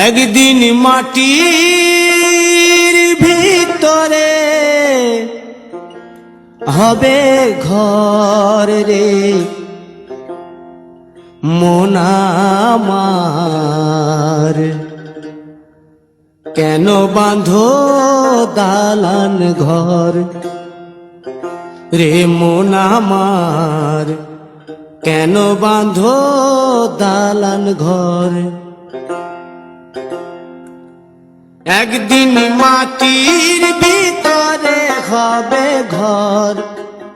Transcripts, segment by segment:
একদিন মাটির ভিতরে হবে ঘর রে মন আমার, কেন বাঁধো দালান ঘর রে মন আমার, কেন বাঁধো দালান ঘর। একদিন মাটির ভিতরে হবে ঘর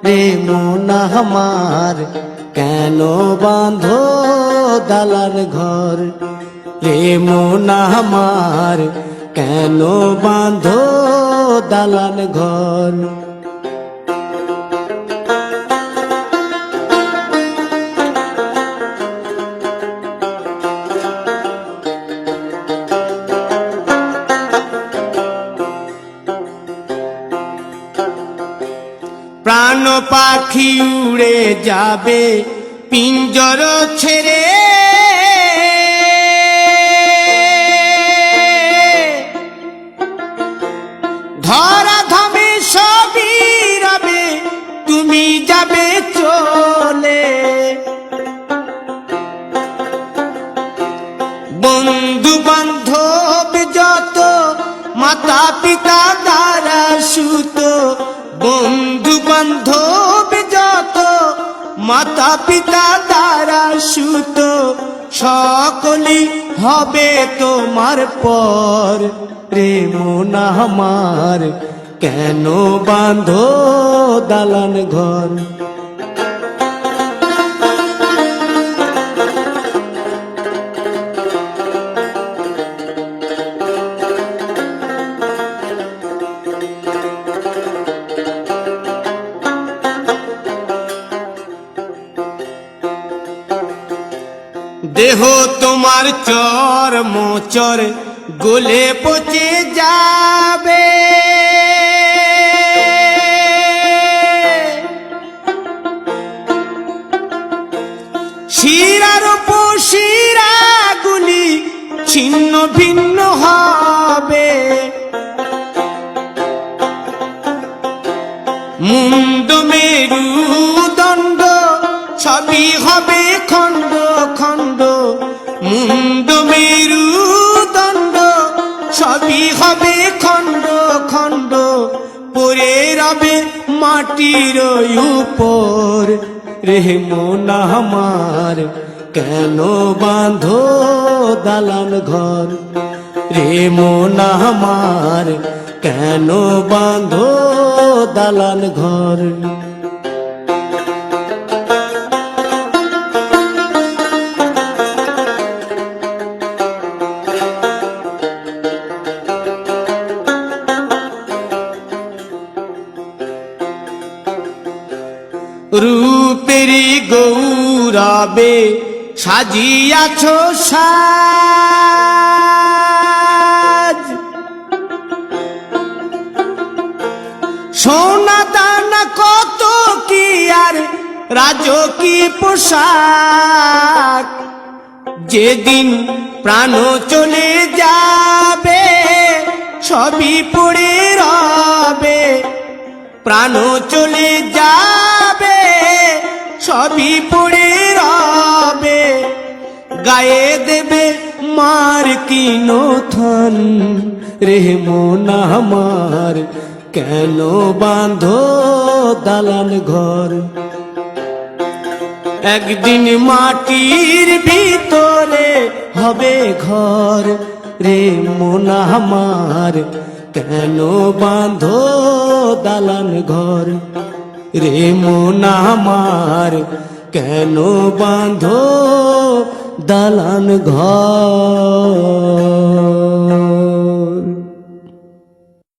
রে মন আমার, কেন বাঁধো দালান ঘর রে মন আমার, কেন বাঁধো দালান ঘর। প্রাণ পাখি উড়ে যাবে পিঞ্জর ছেড়ে, ধরা ধামে সবই রবে তুমি যাবে চলে। বন্ধু বান্ধব যত মাতা পিতা দ্বারা সুত, বন্ধু বান্ধব যত মাতা পিতা দ্বারা সুত, সকলেই হবে তোমার পর রে মন আমার, কেন বাঁধো দালান ঘর। দেহ তোমার চর্ম চর গলে পচে যাবে, শিরার উপশিরা গুলি ছিন্ন ভিন্ন হবে, মুন্ড মেরুদণ্ড সবই হবে খণ্ড খণ্ড, মুন্ড মেরুদণ্ড সবই হবে খণ্ড খণ্ড, পড়ে রবে মাটির উপর রে মন আমার, কেন বাঁধো দালান ঘর রে মন আমার, কেন বাঁধো দালান ঘর। রূপেরি গৌরবে সাজিয়াছ সাজ, সোনা দানা কত কি আর রাজকীয় পোশাক, যেদিন প্রাণ চলে যাবে সবই পড়ে রবে, প্রাণ চলে যাবে সবই পড়ে রবে, গায়ে দেবে মার কিনো থান রে মন আমার, কেন বাঁধো দালান ঘর। একদিন মাটির ভিতরে হবে ঘর রে মন আমার, কেন বাঁধো দালান ঘর রে মন আমার, কেন বাঁধো দালান ঘর।